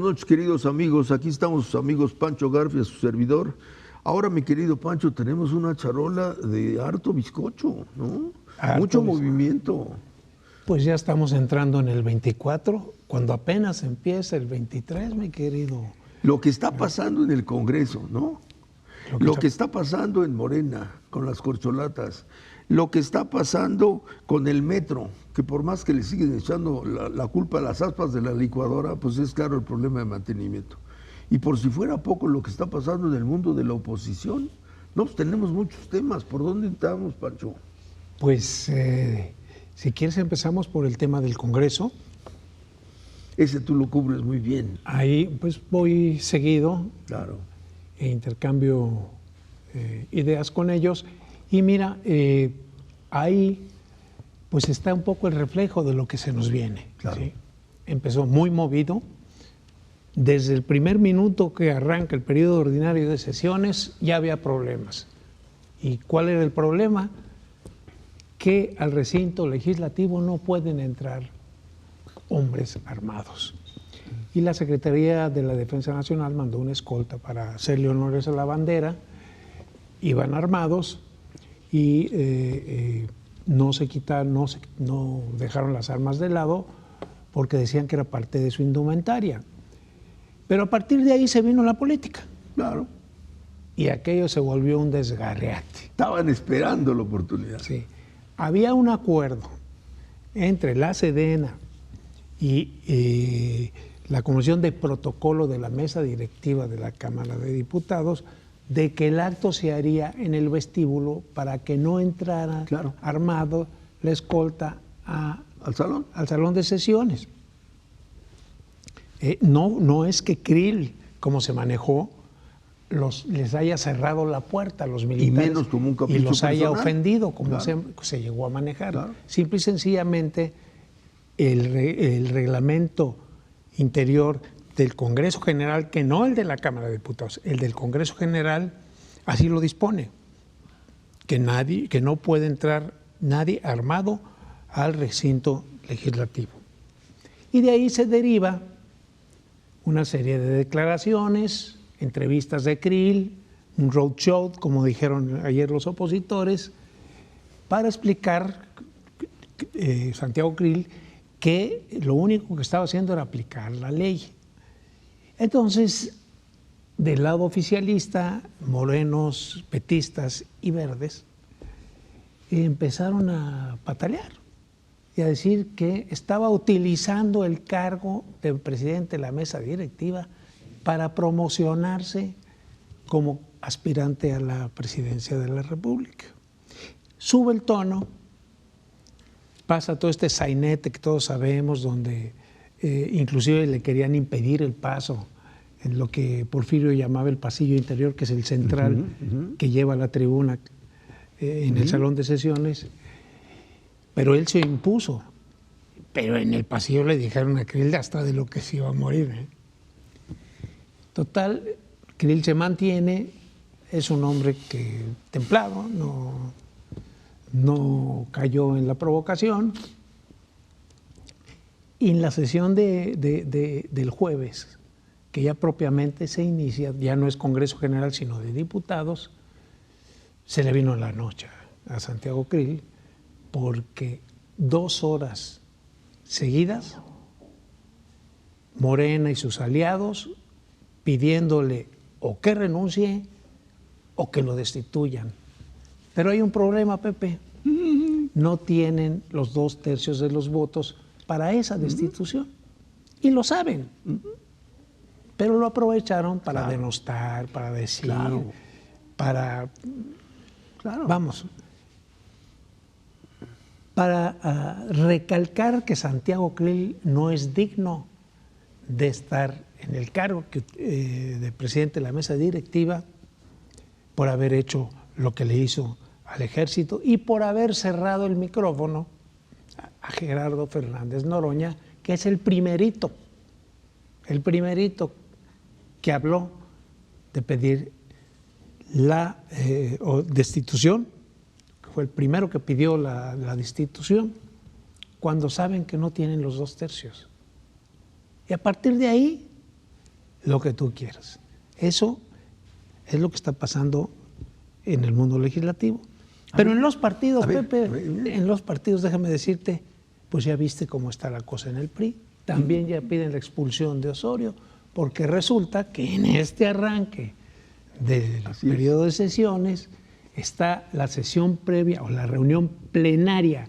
noches, queridos amigos. Aquí estamos sus amigos Pancho Garfia, su servidor. Ahora, mi querido Pancho, tenemos una charola de harto bizcocho, ¿no? Mucho movimiento. Pues ya estamos entrando en el 24, cuando apenas empieza el 23, mi querido. Lo que está pasando en el Congreso, ¿no? Lo que está pasando en Morena, con las corcholatas. Lo que está pasando con el metro, que por más que le siguen echando la culpa a las aspas de la licuadora, pues es claro el problema de mantenimiento. Y por si fuera poco lo que está pasando en el mundo de la oposición, no, pues tenemos muchos temas. ¿Por dónde estamos, Pancho? Pues, si quieres empezamos por el tema del Congreso. Ese tú lo cubres muy bien. Ahí pues voy seguido. Claro. E intercambio ideas con ellos. Y mira, ahí pues está un poco el reflejo de lo que se nos viene. Claro. ¿Sí? Empezó muy movido. Desde el primer minuto que arranca el periodo ordinario de sesiones ya había problemas. ¿Y cuál era el problema? Que al recinto legislativo no pueden entrar hombres armados. Y la Secretaría de la Defensa Nacional mandó una escolta para hacerle honores a la bandera. Iban armados y no dejaron las armas de lado porque decían que era parte de su indumentaria. Pero a partir de ahí se vino la política. Claro. Y aquello se volvió un desgarriate. Estaban esperando la oportunidad. Sí. Había un acuerdo entre la Sedena y la Comisión de Protocolo de la Mesa Directiva de la Cámara de Diputados de que el acto se haría en el vestíbulo para que no entrara armado la escolta al salón de sesiones. No es que Krill, como se manejó, les haya cerrado la puerta a los militares y menos como un capricho y los haya personal. ofendido, como se llegó a manejar. Claro. Simple y sencillamente el reglamento interior del Congreso General, que no el de la Cámara de Diputados, el del Congreso General, así lo dispone, que no puede entrar nadie armado al recinto legislativo. Y de ahí se deriva una serie de declaraciones, entrevistas de Krill, un roadshow, como dijeron ayer los opositores, para explicar Santiago Krill que lo único que estaba haciendo era aplicar la ley. Entonces, del lado oficialista, morenos, petistas y verdes empezaron a patalear y a decir que estaba utilizando el cargo de presidente de la mesa directiva para promocionarse como aspirante a la presidencia de la República. Sube el tono, pasa todo este sainete que todos sabemos, donde inclusive le querían impedir el paso en lo que Porfirio llamaba el pasillo interior, que es el central que lleva a la tribuna en el salón de sesiones, pero él se impuso. Pero en el pasillo le dijeron a Krill hasta de lo que se iba a morir. Total, Krill se mantiene, es un hombre que templado, no cayó en la provocación. Y en la sesión del jueves, que ya propiamente se inicia, ya no es Congreso General, sino de diputados, se le vino la noche a Santiago Krill, porque 2 horas seguidas, Morena y sus aliados pidiéndole o que renuncie o que lo destituyan. Pero hay un problema, Pepe. No tienen los 2/3 de los votos para esa destitución. Y lo saben. Pero lo aprovecharon para denostar, para decir, para recalcar que Santiago Krill no es digno de estar en el cargo de presidente de la mesa directiva por haber hecho lo que le hizo al ejército y por haber cerrado el micrófono a Gerardo Fernández Noroña, que es el primerito que habló de pedir la destitución, que fue el primero que pidió la destitución, cuando saben que no tienen los 2/3. Y a partir de ahí lo que tú quieras. Eso es lo que está pasando en el mundo legislativo. Pero en los partidos, Pepe, en los partidos, déjame decirte, pues ya viste cómo está la cosa en el PRI. También ya piden la expulsión de Osorio, porque resulta que en este arranque del periodo de sesiones está la sesión previa o la reunión plenaria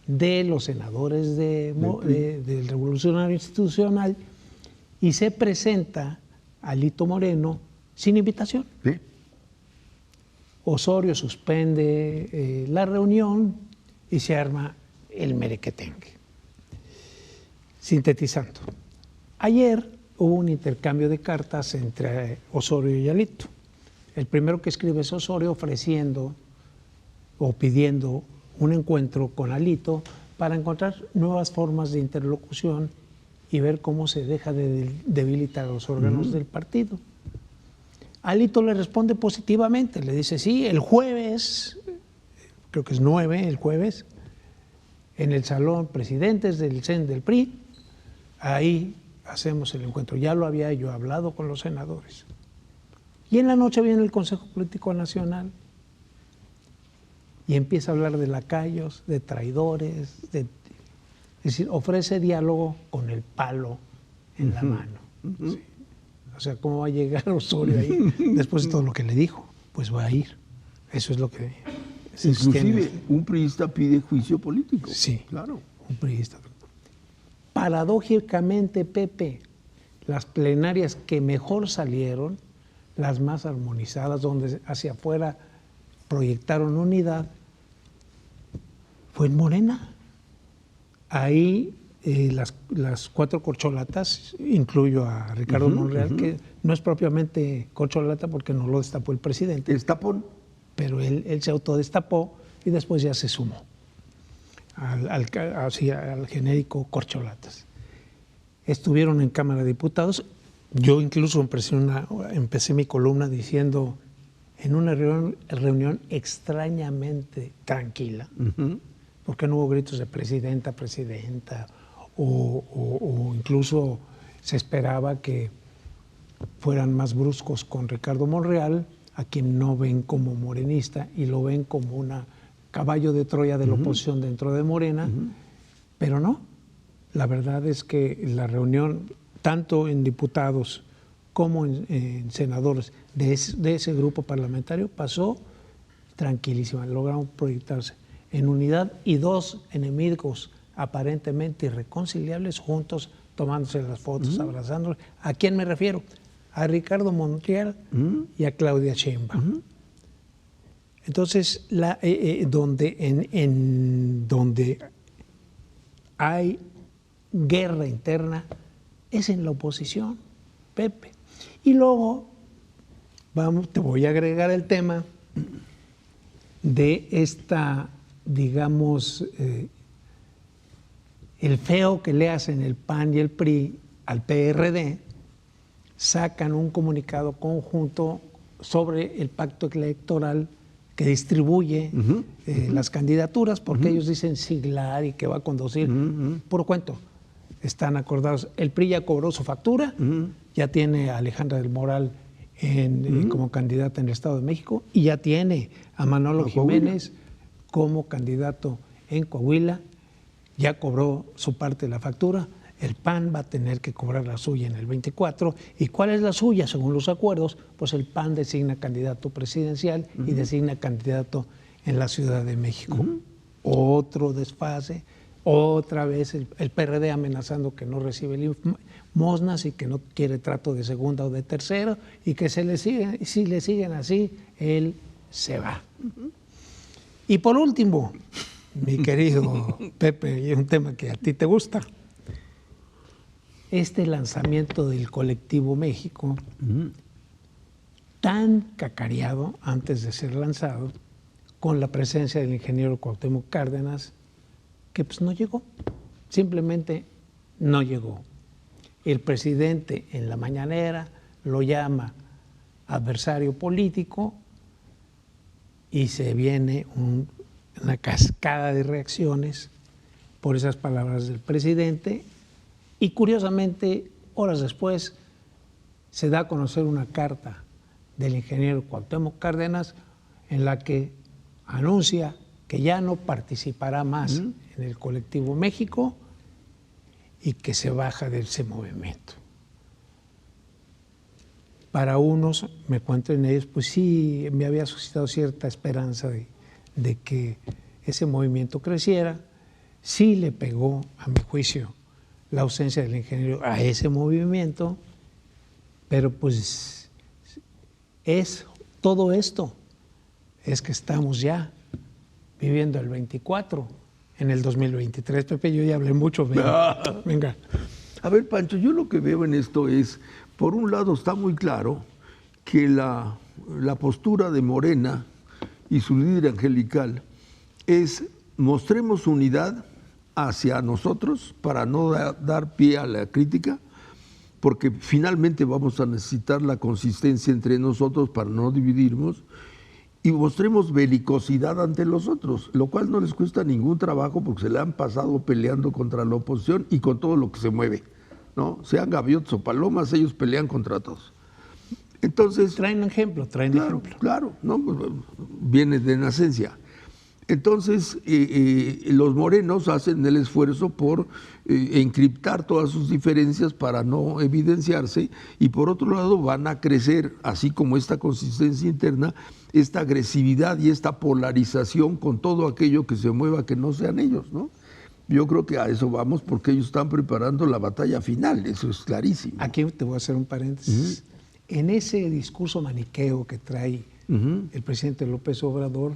de los senadores del Revolucionario Institucional y se presenta a Alito Moreno sin invitación. ¿Sí? Osorio suspende la reunión y se arma el merequetengue. Sintetizando, ayer hubo un intercambio de cartas entre Osorio y Alito. El primero que escribe es Osorio ofreciendo o pidiendo un encuentro con Alito para encontrar nuevas formas de interlocución y ver cómo se deja de debilitar los órganos del partido. Alito le responde positivamente, le dice, sí, el jueves, creo que es 9, el jueves, en el Salón Presidentes del CEN del PRI, ahí hacemos el encuentro. Ya lo había yo hablado con los senadores. Y en la noche viene el Consejo Político Nacional y empieza a hablar de lacayos, de traidores, es decir, ofrece diálogo con el palo en la mano. Sí. O sea, ¿cómo va a llegar Osorio ahí después de todo lo que le dijo? Pues va a ir. Eso es lo que... Inclusive, un priista pide juicio político. Sí, claro. Un priista. Paradójicamente, Pepe, las plenarias que mejor salieron, las más armonizadas, donde hacia afuera proyectaron unidad, fue en Morena. Ahí las 4 corcholatas, incluyo a Ricardo Monreal, que no es propiamente corcholata porque no lo destapó el presidente. ¿Destapó? Pero él se autodestapó y después ya se sumó al genérico corcholatas. Estuvieron en Cámara de Diputados. Yo incluso empecé mi columna diciendo, en una reunión extrañamente tranquila, porque no hubo gritos de presidenta, o incluso se esperaba que fueran más bruscos con Ricardo Monreal, a quien no ven como morenista y lo ven como un caballo de Troya de la oposición dentro de Morena, pero no. La verdad es que la reunión, tanto en diputados como en senadores de ese grupo parlamentario, pasó tranquilísima. Lograron proyectarse en unidad y 2 enemigos aparentemente irreconciliables juntos, tomándose las fotos, abrazándolos. ¿A quién me refiero? A Ricardo Monreal y a Claudia Sheinbaum. Entonces, donde hay guerra interna es en la oposición, Pepe. Y luego, te voy a agregar el tema de esta, digamos, el feo que le hacen el PAN y el PRI al PRD, sacan un comunicado conjunto sobre el pacto electoral que distribuye las candidaturas, porque ellos dicen siglar y que va a conducir. Puro cuento. Están acordados. El PRI ya cobró su factura, ya tiene a Alejandra del Moral como candidata en el Estado de México y ya tiene a Manolo Jiménez como candidato en Coahuila, ya cobró su parte de la factura. El PAN va a tener que cobrar la suya en el 24. ¿Y cuál es la suya? Según los acuerdos, pues el PAN designa candidato presidencial y designa candidato en la Ciudad de México. Otro desfase, otra vez el PRD amenazando que no recibe limosnas y que no quiere trato de segunda o de tercero y que si le siguen así, él se va. Y por último, mi querido Pepe, y es un tema que a ti te gusta, este lanzamiento del Colectivo México, tan cacareado antes de ser lanzado, con la presencia del ingeniero Cuauhtémoc Cárdenas, que pues no llegó, simplemente no llegó. El presidente en la mañanera lo llama adversario político y se viene una cascada de reacciones por esas palabras del presidente. Y curiosamente, horas después, se da a conocer una carta del ingeniero Cuauhtémoc Cárdenas en la que anuncia que ya no participará más en el Colectivo México y que se baja de ese movimiento. Para unos, me cuento en ellos, pues sí, me había suscitado cierta esperanza de que ese movimiento creciera. Sí le pegó, a mi juicio, la ausencia del ingeniero a ese movimiento, pero pues es todo esto, es que estamos ya viviendo el 24 en el 2023. Pepe, yo ya hablé mucho, venga. A ver, Pancho, yo lo que veo en esto es, por un lado está muy claro que la postura de Morena y su líder angelical es mostremos unidad hacia nosotros para no dar pie a la crítica, porque finalmente vamos a necesitar la consistencia entre nosotros para no dividirnos, y mostremos belicosidad ante los otros, lo cual no les cuesta ningún trabajo porque se le han pasado peleando contra la oposición y con todo lo que se mueve, ¿no? Sean gaviotas o palomas, ellos pelean contra todos. Entonces, traen ejemplo. Claro, ¿no? Viene de nacencia. Entonces, los morenos hacen el esfuerzo por encriptar todas sus diferencias para no evidenciarse, y por otro lado van a crecer, así como esta consistencia interna, esta agresividad y esta polarización con todo aquello que se mueva que no sean ellos, ¿no? Yo creo que a eso vamos porque ellos están preparando la batalla final, eso es clarísimo. Aquí te voy a hacer un paréntesis. En ese discurso maniqueo que trae el presidente López Obrador,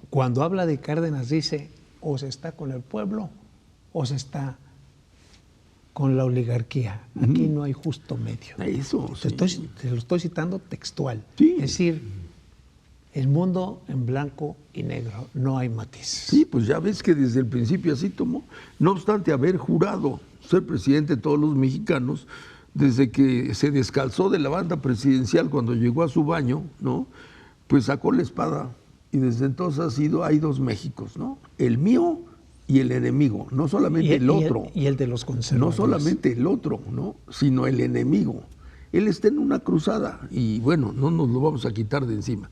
cuando habla de Cárdenas dice, o se está con el pueblo o se está con la oligarquía. Aquí no hay justo medio. Eso, te lo estoy citando textual. Sí. Es decir, el mundo en blanco y negro, no hay matices. Sí, pues ya ves que desde el principio así tomó. No obstante haber jurado ser presidente de todos los mexicanos, desde que se descalzó de la banda presidencial cuando llegó a su baño, ¿no? Pues sacó la espada. Y desde entonces hay dos Méxicos, ¿no? El mío y el enemigo, no solamente el otro. Y el de los conservadores. No solamente el otro, ¿no? Sino el enemigo. Él está en una cruzada y bueno, no nos lo vamos a quitar de encima.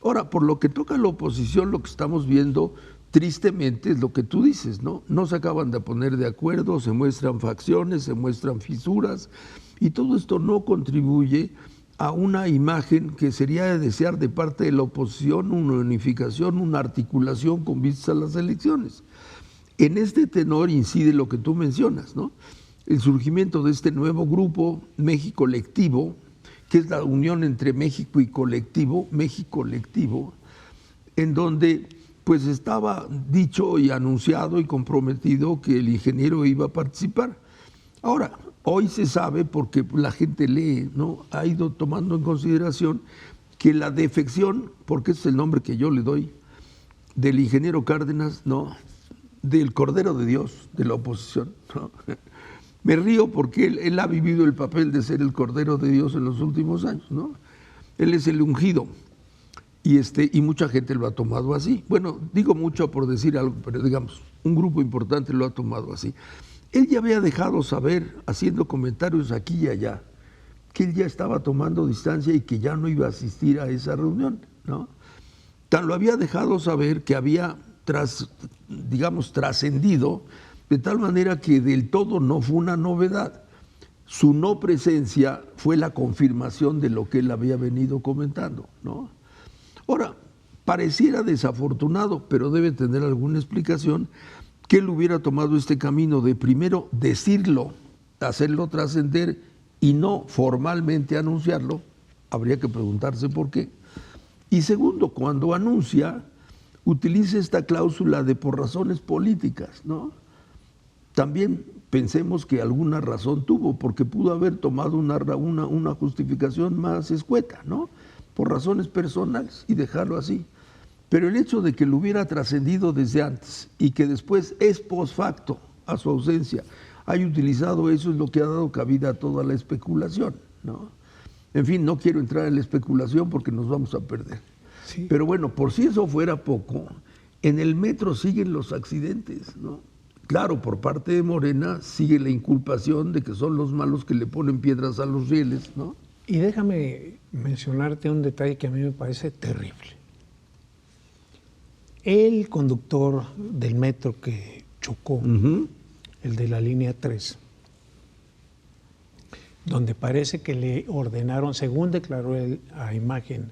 Ahora, por lo que toca a la oposición, lo que estamos viendo tristemente es lo que tú dices, ¿no? No se acaban de poner de acuerdo, se muestran facciones, se muestran fisuras, y todo esto no contribuye a una imagen que sería de desear de parte de la oposición, una unificación, una articulación con vistas a las elecciones. En este tenor incide lo que tú mencionas, ¿no? El surgimiento de este nuevo grupo, México Colectivo, que es la unión entre México y colectivo, México Colectivo, en donde pues estaba dicho y anunciado y comprometido que el ingeniero iba a participar. Ahora, hoy se sabe, porque la gente lee, ¿no? Ha ido tomando en consideración que la defección, porque ese es el nombre que yo le doy, del ingeniero Cárdenas, ¿no? Del Cordero de Dios, de la oposición, ¿no? Me río porque él ha vivido el papel de ser el Cordero de Dios en los últimos años, ¿no? Él es el ungido. Y mucha gente lo ha tomado así. Bueno, digo mucho por decir algo, pero digamos, un grupo importante lo ha tomado así. Él ya había dejado saber, haciendo comentarios aquí y allá, que él ya estaba tomando distancia y que ya no iba a asistir a esa reunión, ¿no? Tan lo había dejado saber que había, trascendido, de tal manera que del todo no fue una novedad. Su no presencia fue la confirmación de lo que él había venido comentando, ¿no? Ahora, pareciera desafortunado, pero debe tener alguna explicación, que él hubiera tomado este camino de primero decirlo, hacerlo trascender y no formalmente anunciarlo. Habría que preguntarse por qué. Y segundo, cuando anuncia, utiliza esta cláusula de por razones políticas, ¿no? También pensemos que alguna razón tuvo, porque pudo haber tomado una justificación más escueta, ¿no? Por razones personales y dejarlo así. Pero el hecho de que lo hubiera trascendido desde antes y que después es post facto a su ausencia, haya utilizado eso, es lo que ha dado cabida a toda la especulación, ¿no? En fin, no quiero entrar en la especulación porque nos vamos a perder. Sí. Pero bueno, por si eso fuera poco, en el metro siguen los accidentes, ¿no? Claro, por parte de Morena sigue la inculpación de que son los malos que le ponen piedras a los rieles, ¿no? Y déjame mencionarte un detalle que a mí me parece terrible. El conductor del metro que chocó, el de la línea 3, donde parece que le ordenaron, según declaró él a Imagen,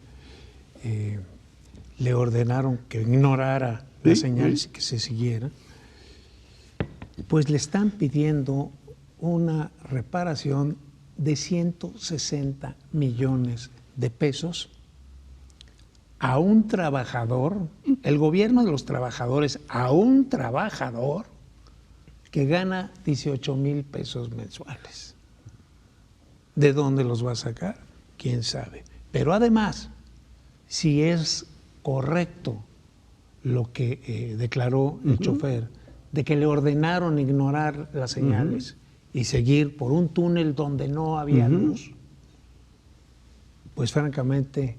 le ordenaron que ignorara las señales y que se siguiera, pues le están pidiendo una reparación de 160 millones de pesos a un trabajador, el gobierno de los trabajadores, a un trabajador que gana 18,000 pesos mensuales. ¿De dónde los va a sacar? ¿Quién sabe? Pero además, si es correcto lo que declaró el chofer, de que le ordenaron ignorar las señales y seguir por un túnel donde no había luz, pues francamente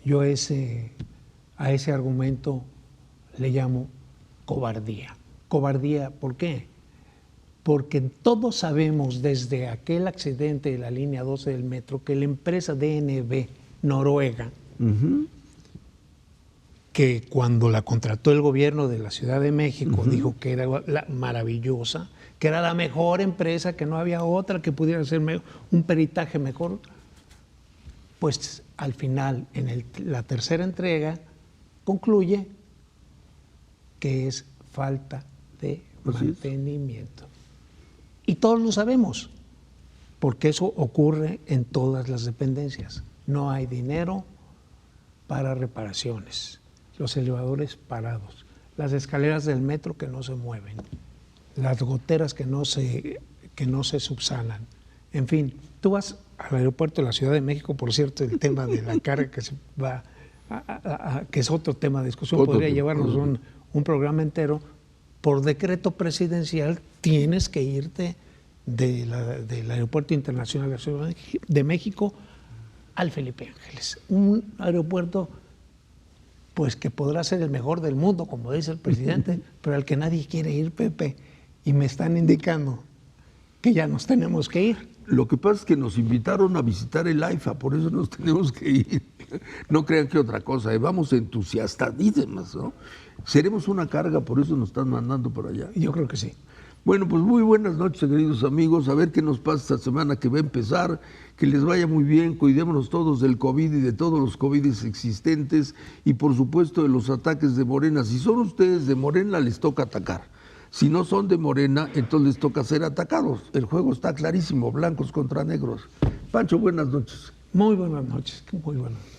yo a ese argumento le llamo cobardía. Cobardía, ¿por qué? Porque todos sabemos desde aquel accidente de la línea 12 del metro que la empresa DNB noruega, que cuando la contrató el gobierno de la Ciudad de México, dijo que era maravillosa, que era la mejor empresa, que no había otra que pudiera hacer un peritaje mejor, pues al final, en la tercera entrega, concluye que es falta de mantenimiento. Y todos lo sabemos, porque eso ocurre en todas las dependencias. No hay dinero para reparaciones, los elevadores parados, las escaleras del metro que no se mueven, las goteras que no se subsanan. En fin, tú vas al aeropuerto de la Ciudad de México, por cierto, el tema de la carga que se va que es otro tema de discusión, podría llevarnos un programa entero. Por decreto presidencial tienes que irte del Aeropuerto Internacional de la Ciudad de México al Felipe Ángeles, un aeropuerto pues que podrá ser el mejor del mundo, como dice el presidente, pero al que nadie quiere ir, Pepe, y me están indicando que ya nos tenemos que ir. Lo que pasa es que nos invitaron a visitar el AIFA, por eso nos tenemos que ir. No crean que otra cosa, vamos entusiastadísimas, ¿no? Seremos una carga, por eso nos están mandando por allá. Yo creo que sí. Bueno, pues muy buenas noches, queridos amigos. A ver qué nos pasa esta semana que va a empezar. Que les vaya muy bien. Cuidémonos todos del COVID y de todos los COVIDes existentes. Y por supuesto de los ataques de Morena. Si son ustedes de Morena, les toca atacar. Si no son de Morena, entonces les toca ser atacados. El juego está clarísimo, blancos contra negros. Pancho, buenas noches. Muy buenas noches, muy buenas noches.